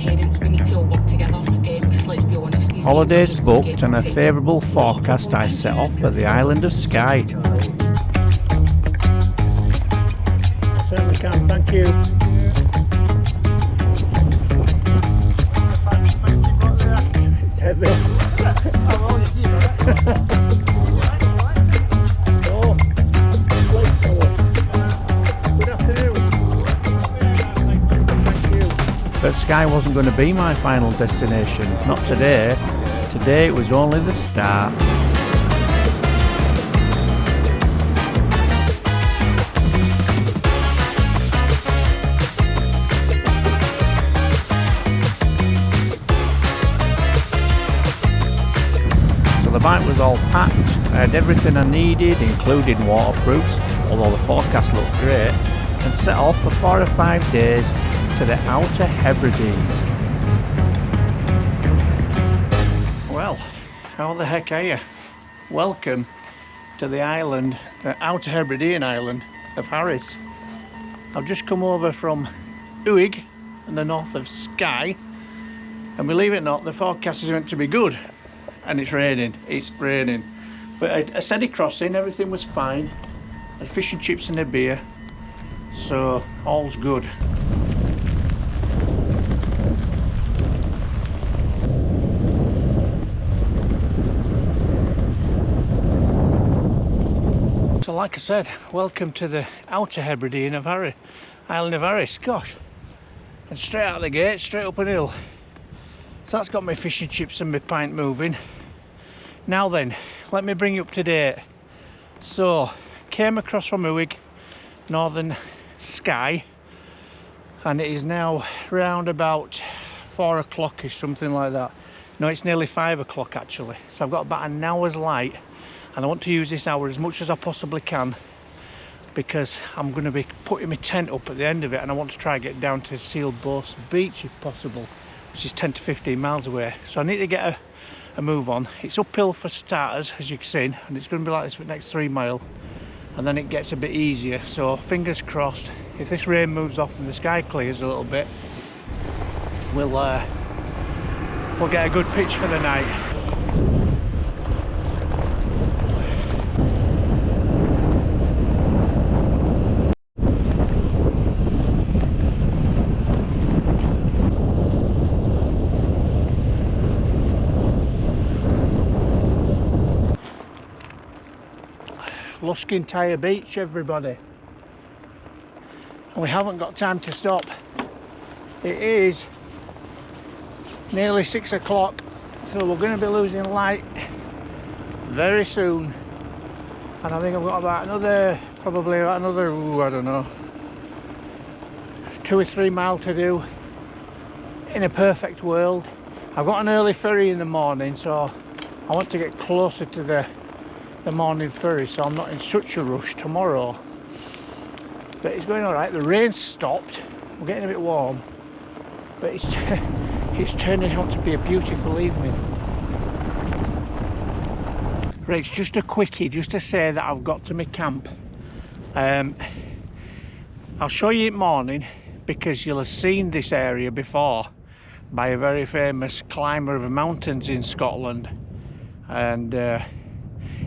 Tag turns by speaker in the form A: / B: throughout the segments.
A: parents, we need to all work together, because let's be honest, these
B: Holidays booked and a favourable forecast, I set off for the Island of Skye.
C: Certainly can, thank you. It's heavy. Oh, good afternoon. Thank you.
B: But Skye wasn't going to be my final destination, not today. Today it was only the start. The bike was all packed, I had everything I needed including waterproofs, although the forecast looked great, and set off for 4 or 5 days to the Outer Hebrides. Well, how the heck are you? Welcome to the island, the Outer Hebridean island of Harris. I've just come over from Uist in the north of Skye, and believe it or not, the forecast is meant to be good. And it's raining, but a steady crossing, everything was fine. Had fish and chips and a beer, so all's good. So like I said, welcome to the Outer Hebridean of Island of Harris. Gosh, and straight out of the gate, straight up an hill. So that's got my fish and chips and my pint moving. Now then, let me bring you up to date. So, came across from Uist, northern Skye, and it is now round about 4 o'clock-ish, something like that. No, it's nearly 5 o'clock actually. So I've got about an hour's light, and I want to use this hour as much as I possibly can, because I'm going to be putting my tent up at the end of it, and I want to try and get down to Sealed Boast Beach if possible, which is 10 to 15 miles away. So I need to get a move on. It's uphill for starters, as you can see, and it's going to be like this for the next 3 miles, and then it gets a bit easier. So fingers crossed, if this rain moves off and the sky clears a little bit, we'll get a good pitch for the night. Luskintyre Beach, everybody, and we haven't got time to stop. It is nearly 6 o'clock, so we're going to be losing light very soon, and I think I've got about another, probably about another, I don't know, 2 or 3 miles to do in a perfect world. I've got an early ferry in the morning, so I want to get closer to the morning ferry, so I'm not in such a rush tomorrow. But it's going all right. The rain's stopped, we're getting a bit warm, but it's turning out to be a beautiful evening. Right, it's just a quickie, just to say that I've got to my camp. I'll show you it morning, because you'll have seen this area before by a very famous climber of mountains in Scotland, and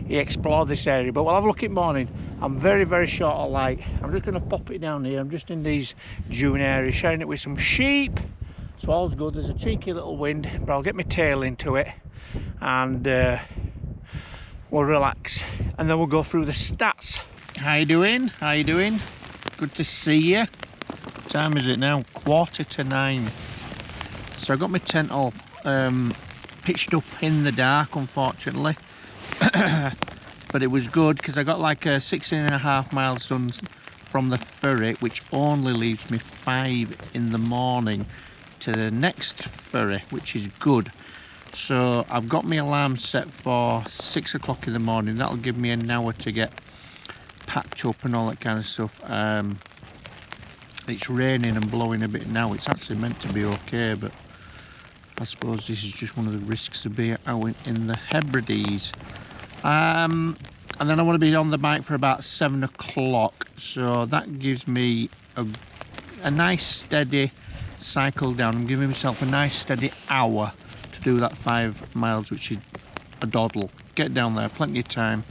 B: he explored this area. But we'll have a look at morning. I'm very short of light. I'm just going to pop it down here. I'm just in these dune areas, sharing it with some sheep, so all's good. There's a cheeky little wind, but I'll get my tail into it, and we'll relax, and then we'll go through the stats. How you doing? How you doing? Good to see you. What time is it now? 8:45. So I got my tent all pitched up in the dark, unfortunately. But it was good, because I got like 16.5 miles done from the ferry, which only leaves me 5 in the morning to the next ferry, which is good. So I've got my alarm set for 6 o'clock in the morning. That'll give me an hour to get packed up and all that kind of stuff. It's raining and blowing a bit now. It's actually meant to be okay, but I suppose this is just one of the risks of being out in the Hebrides. And then I want to be on the bike for about 7 o'clock, so that gives me a nice steady cycle down. I'm giving myself a nice steady hour to do that 5 miles, which is a doddle. Get down there, plenty of time.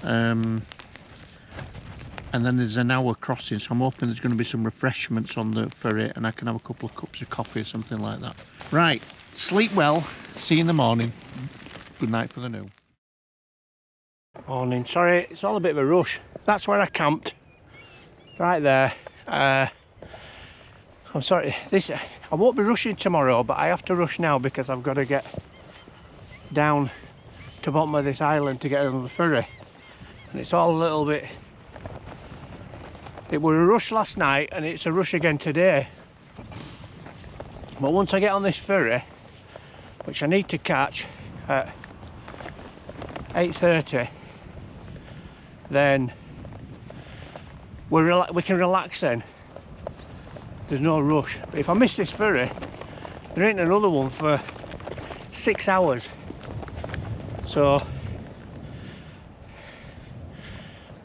B: And then there's an hour crossing, so I'm hoping there's going to be some refreshments on the ferry and I can have a couple of cups of coffee or something like that. Right, sleep well, see you in the morning. Good night for the new. Morning, sorry, it's all a bit of a rush. That's where I camped, right there. I'm sorry, I won't be rushing tomorrow, but I have to rush now because I've got to get down to the bottom of this island to get on the ferry. And it's all a little bit... It was a rush last night and it's a rush again today. But once I get on this ferry, which I need to catch at 8:30, then we can relax then. There's no rush. But if I miss this ferry, there ain't another one for 6 hours. So,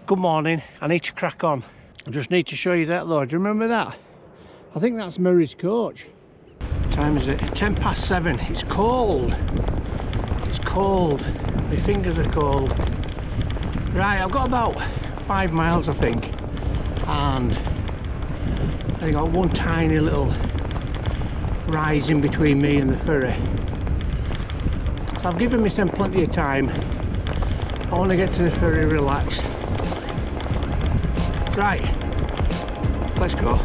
B: good morning, I need to crack on. I just need to show you that though. Do you remember that? I think that's Murray's coach. What time is it? 7:10. It's cold. It's cold. My fingers are cold. Right, I've got about 5 miles I think. And I got one tiny little rise in between me and the ferry. So I've given myself plenty of time. I want to get to the ferry relaxed. Right, let's go.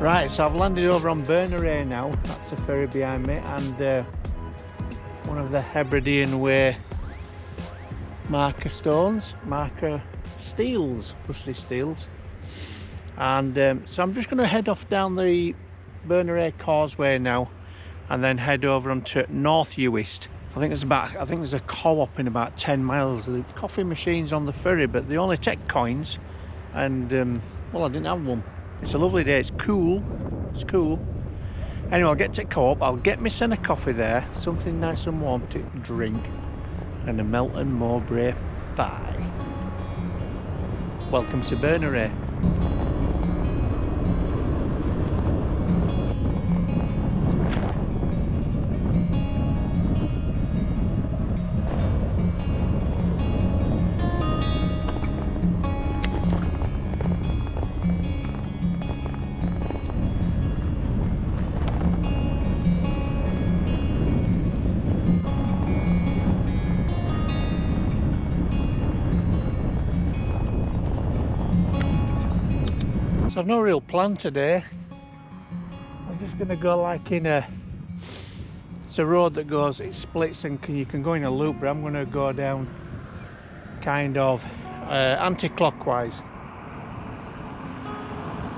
B: Right, so I've landed over on Berneray now. That's the ferry behind me, and one of the Hebridean way marker stones, marker steels, rusty steels. And so I'm just going to head off down the Berneray causeway now, and then head over onto North Uist. I think there's a co-op in about 10 miles. The coffee machines on the ferry, but they only take coins, and well, I didn't have one. It's a lovely day, it's cool, Anyway, I'll get to co-op, I'll get me a coffee there, something nice and warm to drink, and a Melton Mowbray pie. Welcome to Berneray. I've no real plan today. I'm just going to go like in it's a road that goes, it splits and you can go in a loop, but I'm going to go down kind of anti-clockwise,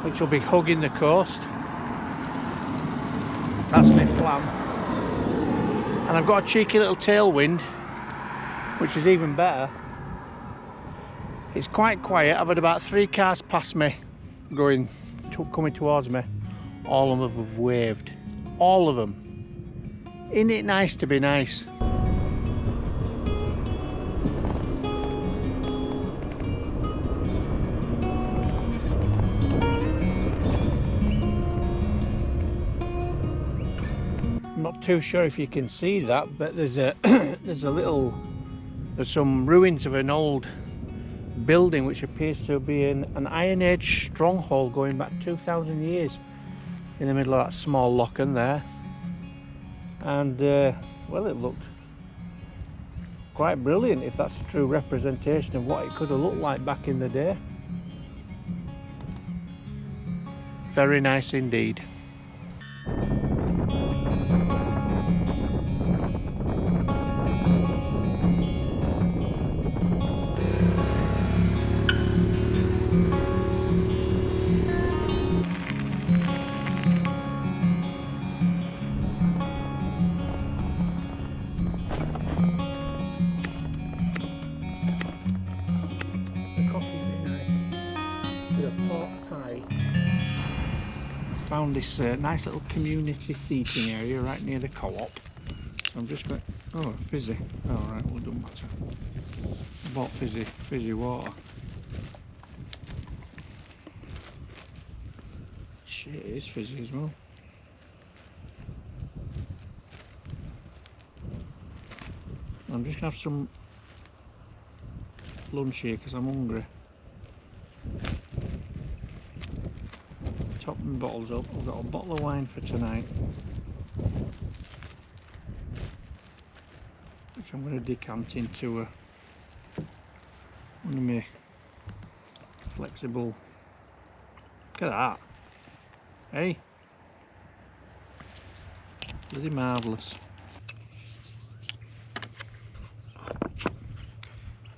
B: which will be hugging the coast. That's my plan. And I've got a cheeky little tailwind, which is even better. It's quite quiet. I've had about 3 cars past me coming towards me. All of them have waved, all of them. Isn't it nice to be nice? I'm not too sure if you can see that, but there's some ruins of an old building which appears to be an Iron Age stronghold going back 2,000 years in the middle of that small locken there. And well, it looked quite brilliant if that's a true representation of what it could have looked like back in the day. Very nice indeed. Found this nice little community seating area right near the co-op. So I'm just going. Oh, fizzy. Oh, right, well, it doesn't matter. I bought fizzy water. Shit, it is fizzy as well. I'm just gonna have some lunch here because I'm hungry. Top my bottles up. I've got a bottle of wine for tonight, which I'm going to decant into one of my flexible. Look at that! Hey, bloody marvellous.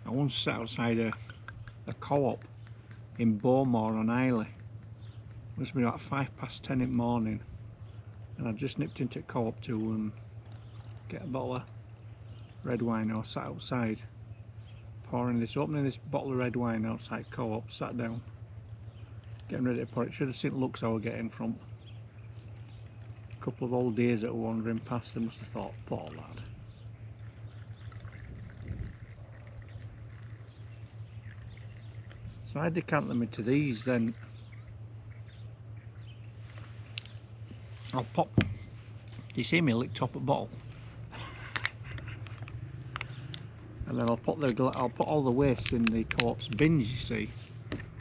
B: I once sat outside a co-op in Beaumont on Islay. It must be about 10:05 in the morning, and I just nipped into co-op to get a bottle of red wine. I was sat outside opening this bottle of red wine outside co-op, sat down, getting ready to pour it. Should have seen the looks I were getting from a couple of old dears that were wandering past. They must have thought, poor lad. So I decant them into these, then I'll pop. Do you see me lick top of bottle? And then I'll put all the waste in the co-op's bins, you see,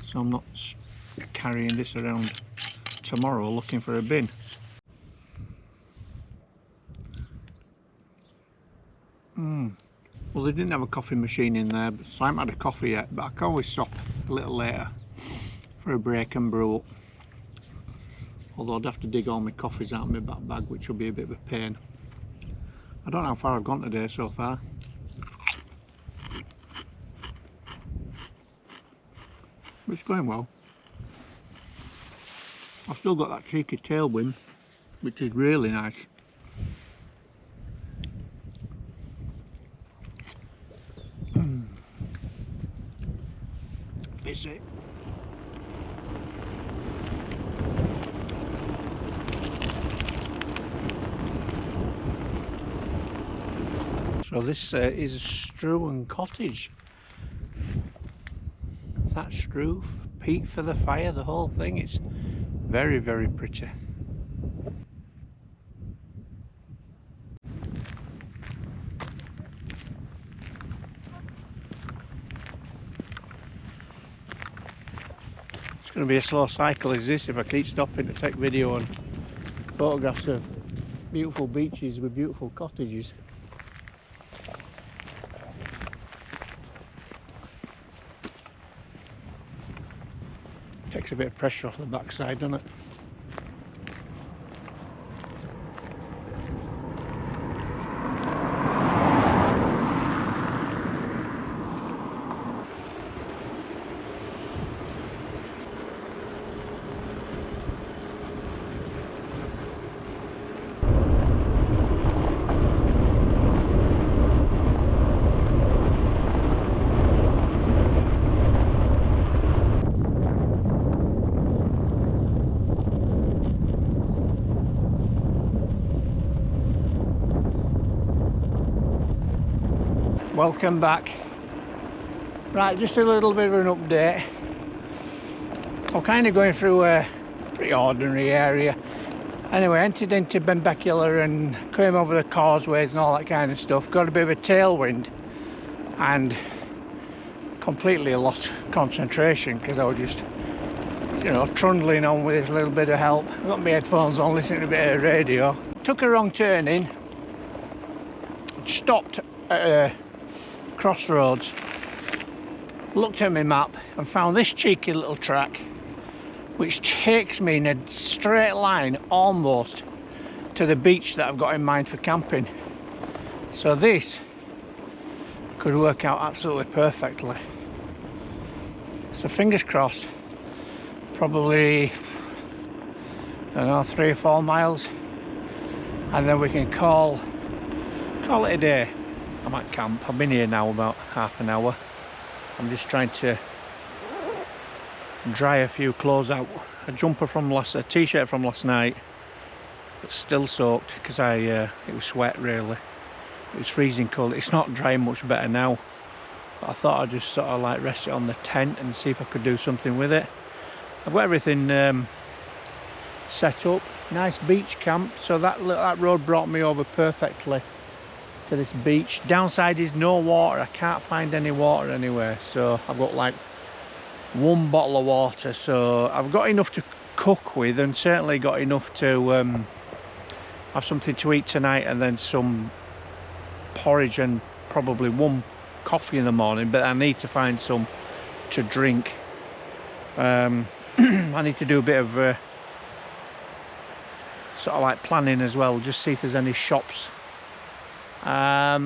B: so I'm not carrying this around tomorrow looking for a bin. Well, they didn't have a coffee machine in there, so I haven't had a coffee yet, but I can always stop a little later for a break and brew up. Although I'd have to dig all my coffees out of my back bag, which will be a bit of a pain. I don't know how far I've gone today so far. But it's going well. I've still got that cheeky tailwind, which is really nice. Fizzy. So this is a Struan cottage. Thatched roof, peat for the fire, the whole thing. It's very, very pretty. It's going to be a slow cycle is this if I keep stopping to take video and photographs of beautiful beaches with beautiful cottages. Takes a bit of pressure off the backside, doesn't it? Welcome back. Right, just a little bit of an update. I'm kind of going through a pretty ordinary area. Anyway, entered into Benbecula and came over the causeways and all that kind of stuff. Got a bit of a tailwind and completely lost concentration because I was just, you know, trundling on with this little bit of help. I got my headphones on, listening to a bit of radio. Took a wrong turning, stopped at crossroads, looked at my map and found this cheeky little track which takes me in a straight line almost to the beach that I've got in mind for camping. So this could work out absolutely perfectly. So fingers crossed. Probably, I don't know, 3 or 4 miles, and then we can call it a day. I'm at camp. I've been here now about half an hour. I'm just trying to dry a few clothes out. A t-shirt from last night, it's still soaked because it was sweat really. It was freezing cold. It's not drying much better now, but I thought I'd just sort of like rest it on the tent and see if I could do something with it. I've got everything set up. Nice beach camp. So that road brought me over perfectly to this beach. Downside is no water. I can't find any water anywhere. So I've got like 1 bottle of water. So I've got enough to cook with, and certainly got enough to have something to eat tonight, and then some porridge and probably 1 coffee in the morning. But I need to find some to drink. I need to do a bit of sort of like planning as well, just see if there's any shops. I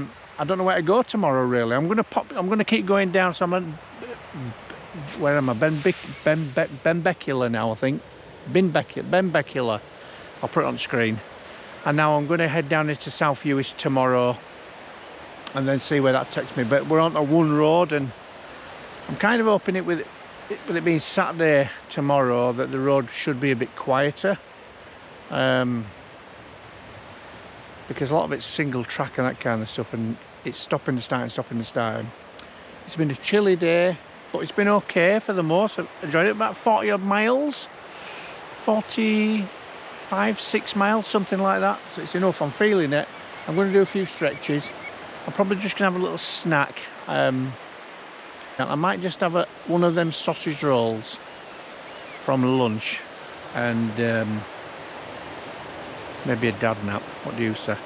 B: don't know where to go tomorrow really. I'm gonna keep going down. So I'm at, where am I? Benbecula now, I think. Benbecula. I'll put it on screen. And now I'm going to head down into South Uist tomorrow, and then see where that takes me. But we're on a 1 road, and I'm kind of hoping with it being Saturday tomorrow that the road should be a bit quieter, because a lot of it's single track and that kind of stuff, and it's stopping and starting, stopping and starting. It's been a chilly day, but it's been okay for the most. I've enjoyed it. About 40 odd miles, 45, 6 miles, something like that. So it's enough. I'm feeling it. I'm going to do a few stretches. I'm probably just going to have a little snack. I might just have one of them sausage rolls from lunch, and maybe a dad nap. What do you say?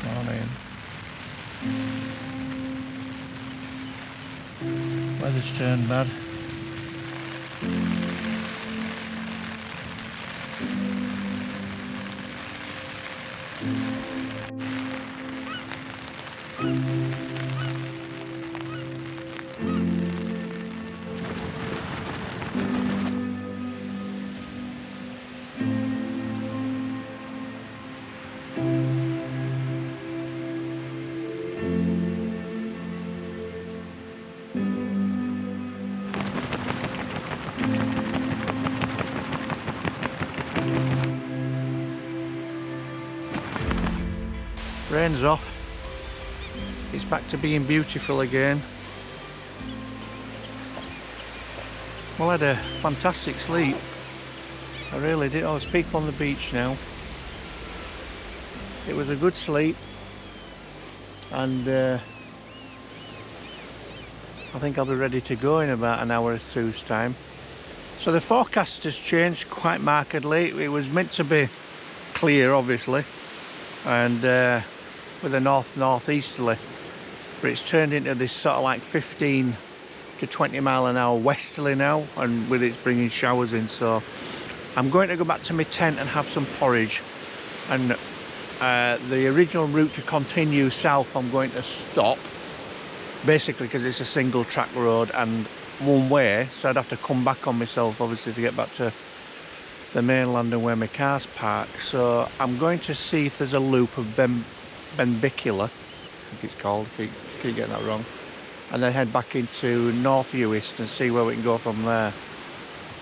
B: Morning. Weather's turned bad. Rain's off. It's back to being beautiful again. Well, I had a fantastic sleep. I really did. I was people on the beach now. It was a good sleep, and I think I'll be ready to go in about an hour or two's time. So the forecast has changed quite markedly. It was meant to be clear, obviously, and with a northeasterly, but it's turned into this sort of like 15 to 20 mile an hour westerly now, and with it's bringing showers in. So I'm going to go back to my tent and have some porridge, and the original route to continue south I'm going to stop, basically because it's a single track road and one way, so I'd have to come back on myself obviously to get back to the mainland and where my car's parked. So I'm going to see if there's a loop of Benbecula, I think it's called, keep getting that wrong, and then head back into North Uist and see where we can go from there.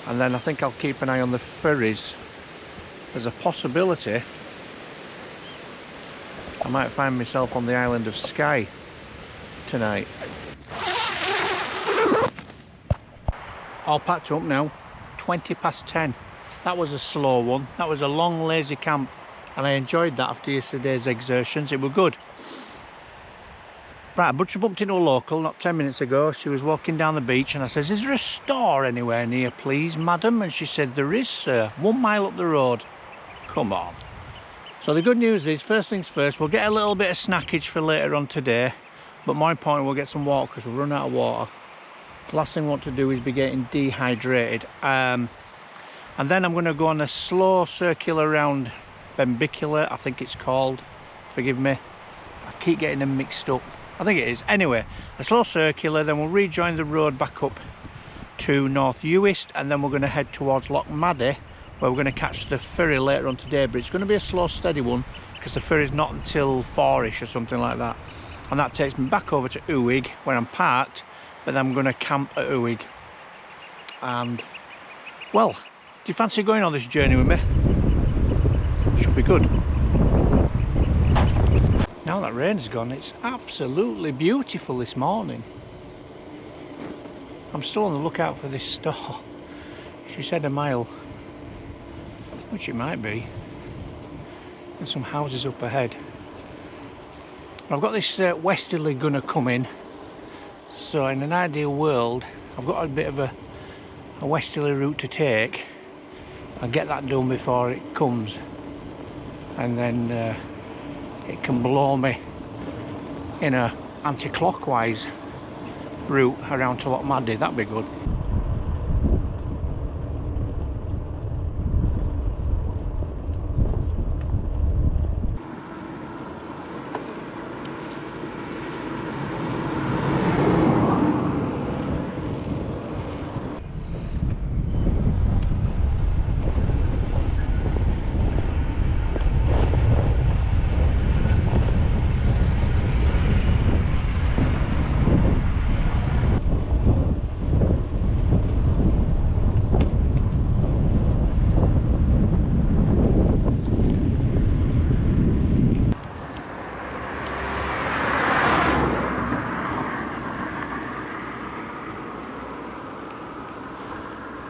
B: And then I think I'll keep an eye on the ferries. There's a possibility I might find myself on the Island of Skye tonight. All packed up now, 20 past 10. That was a slow one. That was a long lazy camp, and I enjoyed that after yesterday's exertions. It were good. Right, I bumped into a local not 10 minutes ago. She was walking down the beach, and I says, "Is there a store anywhere near, please, madam?" And she said, "There is, sir, 1 mile up the road." Come on. So the good news is, first things first, we'll get a little bit of snackage for later on today, but more important, we'll get some water because we've run out of water. Last thing we want to do is be getting dehydrated. And then I'm going to go on a slow circular around Benbecula, I think it's called. Forgive me, I keep getting them mixed up. I think it is. Anyway, a slow circular, then we'll rejoin the road back up to North Uist, and then we're going to head towards Loch Maddie, where we're going to catch the ferry later on today. But it's going to be a slow, steady one because the ferry's not until 4ish or something like that. And that takes me back over to Uig, where I'm parked, but then I'm going to camp at Uig. And, well, do you fancy going on this journey with me? Should be good. Now that rain's gone, it's absolutely beautiful this morning. I'm still on the lookout for this store. She said a mile, which it might be. There's some houses up ahead. I've got this westerly gonna come in, so in an ideal world I've got a bit of a westerly route to take. I'll get that done before it comes, and then it can blow me in a anti-clockwise route around to Loch Maddie. That'd be good.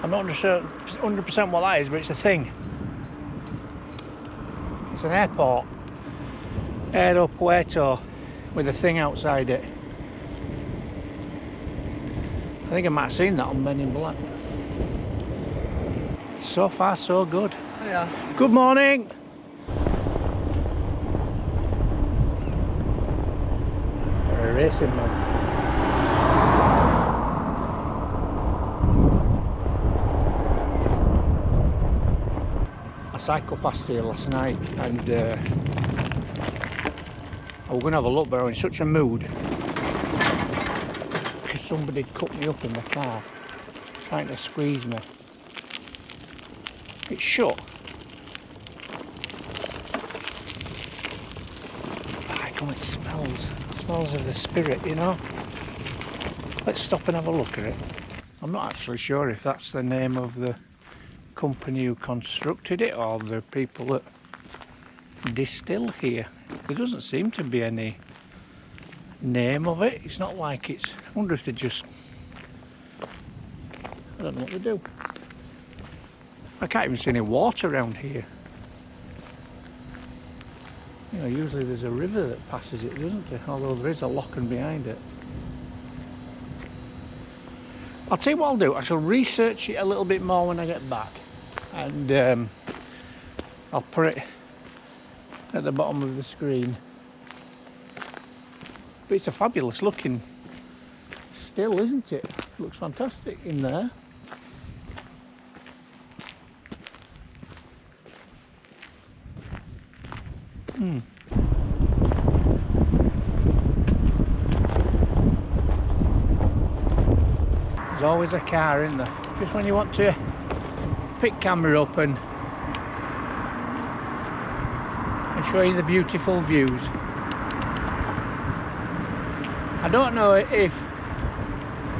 B: I'm not 100% what that is, but it's a thing. It's an airport. Aeropuerto, with a thing outside it. I think I might have seen that on Men in Black. So far, so good.
C: Yeah.
B: Good morning.
C: We're a racing man.
B: I cycled past here last night, and I was going to have a look, but I was in such a mood because somebody cut me up in the car trying to squeeze me. It's shut. I come, it smells of the spirit, you know. Let's stop and have a look at it. I'm not actually sure if that's the name of the company who constructed it or the people that distill here. There doesn't seem to be any name of it. It's not like it's... I wonder if they just... I don't know what they do. I can't even see any water around here. You know, usually there's a river that passes it, doesn't there? Although there is a locken behind it. I'll tell you what I'll do. I shall research it a little bit more when I get back. And I'll put it at the bottom of the screen. But it's a fabulous looking still, isn't it? Looks fantastic in there. There's always a car in there. Just when you want to pick camera up and show you the beautiful views. I don't know if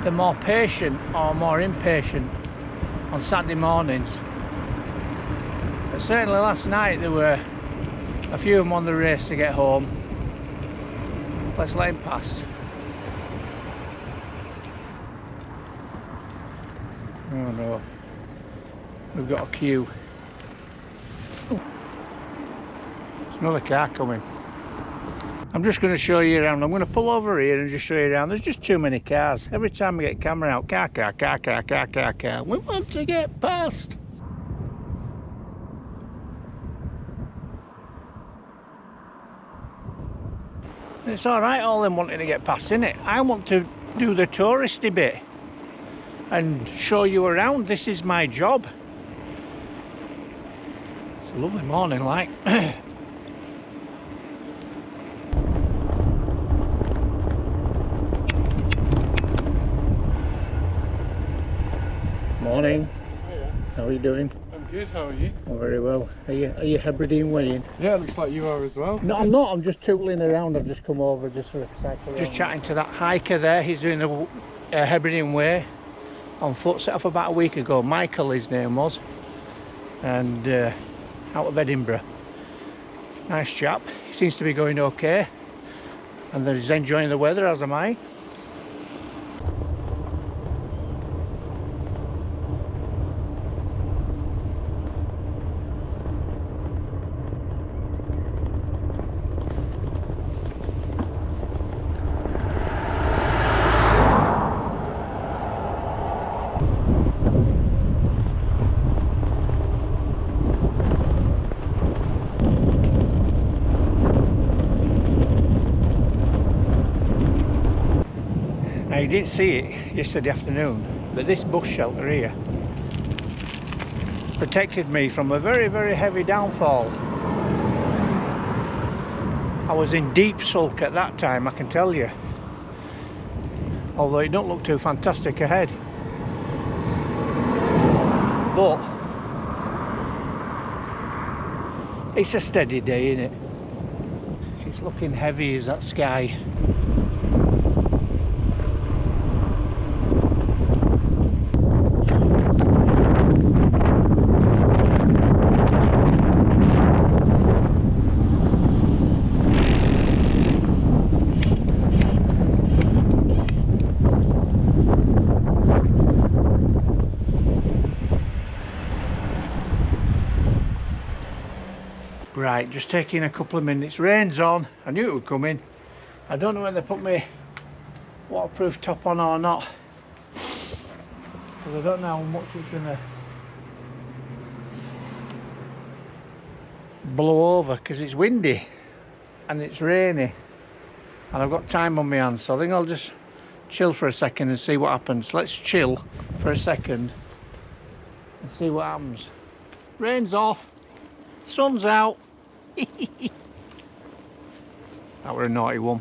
B: they're more patient or more impatient on Saturday mornings, but certainly last night there were a few of them on the race to get home. Let's let him pass. Oh no, we've got a queue. There's another car coming. I'm just going to show you around. I'm going to pull over here and just show you around. There's just too many cars. Every time we get camera out, car. We want to get past. It's alright all them wanting to get past, innit? I want to do the touristy bit and show you around. This is my job. It's a lovely morning, like. Morning.
C: Hiya.
B: How are you doing?
C: I'm good, how are you?
B: Oh, very well. Are you Hebridean weighing?
C: Yeah, it looks like you are as well.
B: No, I'm not. I'm just tootling around. I've just come over just for a cycle. Just chatting to that hiker there. He's doing the Hebridean Way on foot. Set off about a week ago. Michael, his name was, and out of Edinburgh. Nice chap. He seems to be going okay, and that he's enjoying the weather, as am I. You didn't see it yesterday afternoon, but this bush shelter here protected me from a very, very heavy downfall. I was in deep sulk at that time, I can tell you, although it don't look too fantastic ahead. But it's a steady day, isn't it? It's looking heavy as that sky. Right, just taking a couple of minutes. Rain's on. I knew it would come in. I don't know whether they put my waterproof top on or not, because I don't know how much it's gonna blow over, because it's windy and it's rainy and I've got time on my hands, so I think I'll just chill for a second and see what happens. Let's chill for a second and see what happens. Rain's off, sun's out. That were a naughty one.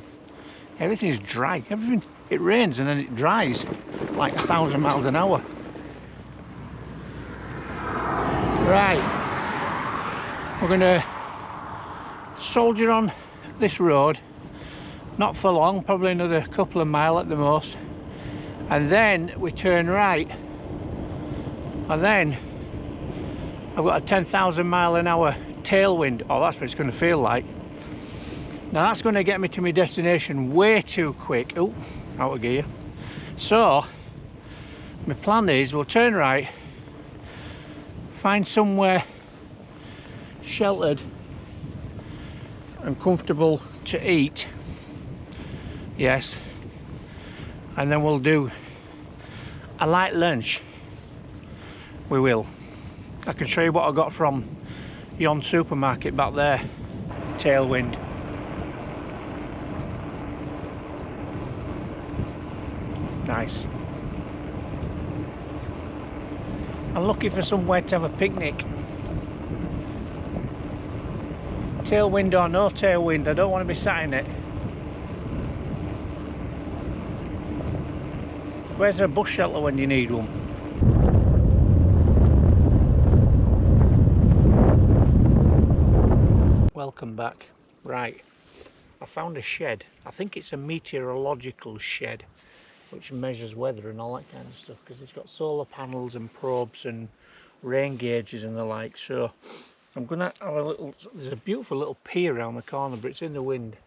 B: Everything's dry. Everything, it rains and then it dries like 1,000 miles an hour. Right, we're gonna soldier on this road, not for long, probably another couple of miles at the most, and then we turn right, and then I've got a 10,000 mile an hour tailwind. Oh, that's what it's going to feel like. Now that's going to get me to my destination way too quick. Oh, out of gear. So my plan is we'll turn right, find somewhere sheltered and comfortable to eat, yes, and then we'll do a light lunch. We will. I can show you what I got from yon supermarket back there. Tailwind. Nice. I'm looking for somewhere to have a picnic. Tailwind or no tailwind, I don't want to be sat in it. Where's a bush shelter when you need one? Welcome back. Right, I found a shed. I think it's a meteorological shed which measures weather and all that kind of stuff, because it's got solar panels and probes and rain gauges and the like. So I'm gonna have a little, there's a beautiful little pier around the corner, but it's in the wind,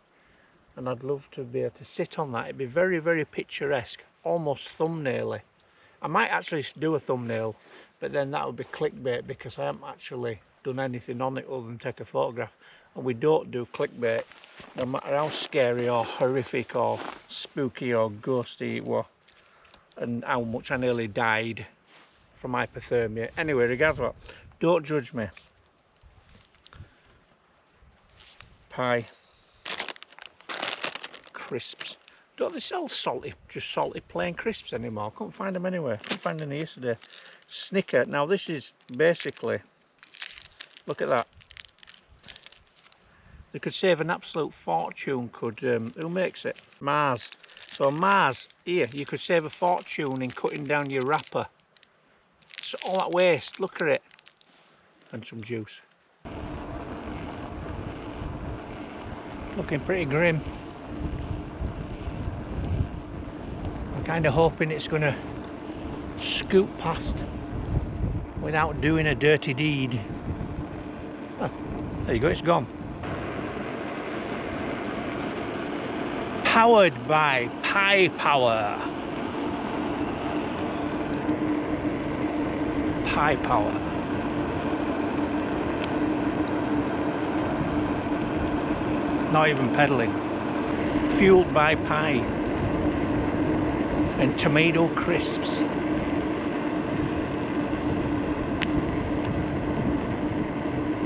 B: and I'd love to be able to sit on that. It'd be very, very picturesque, almost thumbnail-y. I might actually do a thumbnail, but then that would be clickbait, because I haven't actually done anything on it other than take a photograph, and we don't do clickbait no matter how scary or horrific or spooky or ghosty it was, and how much I nearly died from hypothermia. Anyway, regardless of what, don't judge me. Pie. crisps. Don't they sell salty, just salty plain crisps anymore? I couldn't find them anywhere. Couldn't find any yesterday. Snicker. Now this is basically, look at that. They could save an absolute fortune, could, who makes it? Mars. So Mars, here, you could save a fortune in cutting down your wrapper. So all that waste, look at it. And some juice. Looking pretty grim. I'm kind of hoping it's going to scoot past without doing a dirty deed. Oh, there you go, it's gone. Powered by Pi Power. Pi Power. Not even pedaling. Fueled by pie and tomato crisps.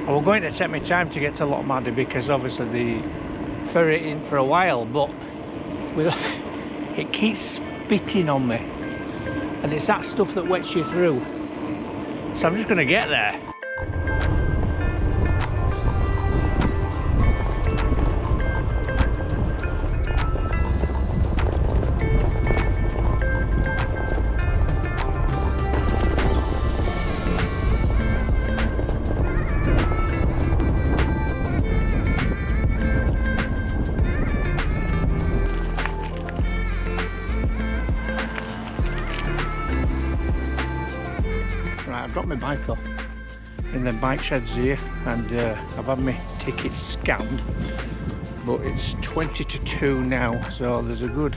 B: I was going to take my time to get to Lochmaddy because obviously the ferry in for a while, but it keeps spitting on me, and it's that stuff that wets you through. So I'm just going to get there. I've got my bike off in the bike sheds here, and I've had my ticket scanned, but it's 20 to 2 now, so there's a good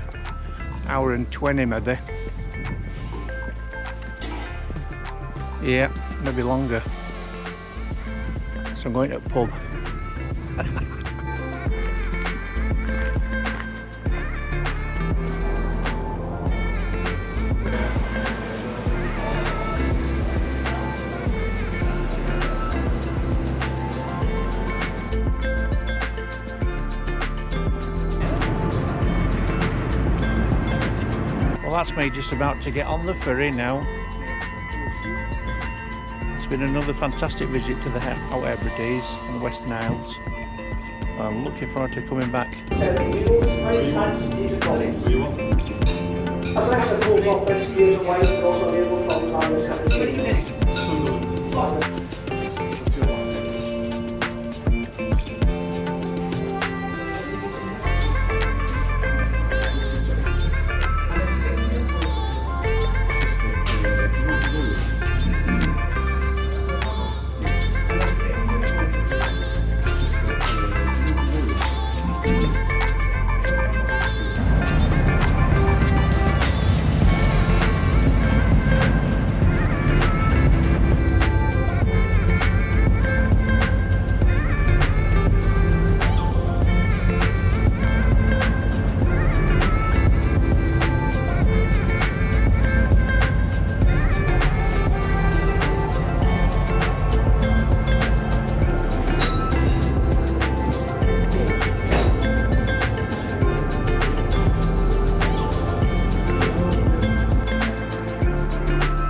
B: hour and 20 maybe. Yeah, maybe longer. So I'm going to a pub. Well, that's me just about to get on the ferry now. It's been another fantastic visit to the Hebrides and the Western Isles. I'm looking forward to coming back.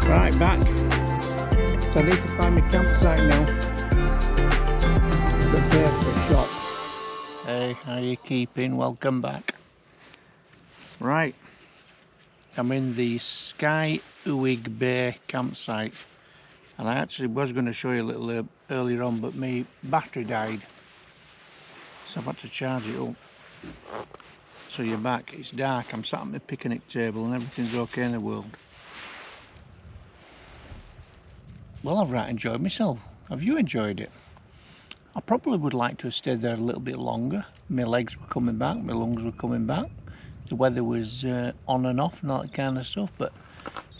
B: Right, back. So I need to find my campsite now. Prepare for shop. Hey, how you keeping? Welcome back. Right, I'm in the Skye Uig Bay campsite, and I actually was going to show you a little earlier on, but my battery died, so I've had to charge it up. So you're back. It's dark. I'm sat at my picnic table and everything's okay in the world. Well, I've right enjoyed myself. Have you enjoyed it? I probably would like to have stayed there a little bit longer. My legs were coming back, my lungs were coming back. The weather was on and off and all that kind of stuff, but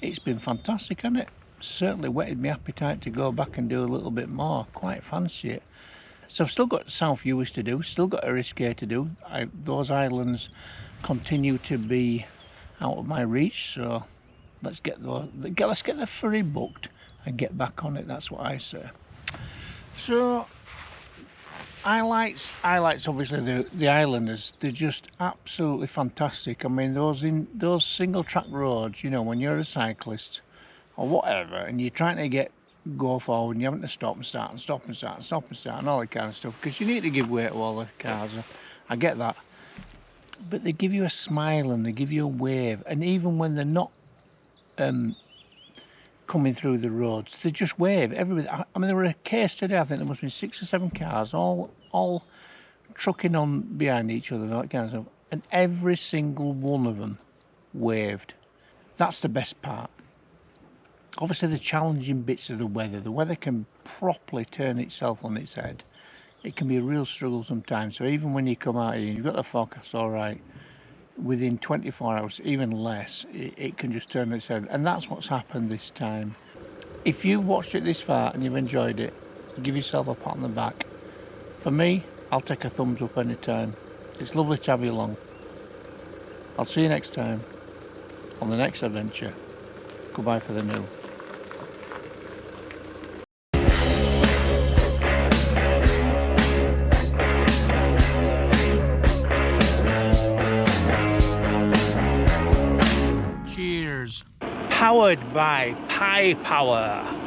B: it's been fantastic, hasn't it? Certainly whetted my appetite to go back and do a little bit more. Quite fancy it. So I've still got South Uist to do, still got Skye to do. Those islands continue to be out of my reach, so let's get the ferry booked and get back on it. That's what I say. So Highlights obviously the Islanders, they're just absolutely fantastic. I mean, those single track roads, you know, when you're a cyclist or whatever and you're trying to go forward and you're having to stop and start and stop and start and stop and start and all that kind of stuff, because you need to give way to all the cars. I get that, but they give you a smile and they give you a wave, and even when they're not coming through the roads, they just wave. Everybody, I mean, there were a case today, I think there must be 6 or 7 cars all trucking on behind each other and all that kind of stuff, and every single one of them waved. That's the best part. Obviously the challenging bits of the weather can properly turn itself on its head. It can be a real struggle sometimes, so even when you come out here and you've got the forecast all right, within 24 hours, even less, it can just turn its head, and that's what's happened this time. If you've watched it this far and you've enjoyed it, give yourself a pat on the back. For me, I'll take a thumbs up anytime. It's lovely to have you along. I'll see you next time on the next adventure. Goodbye for the new. Cheers. Powered by Pi Power.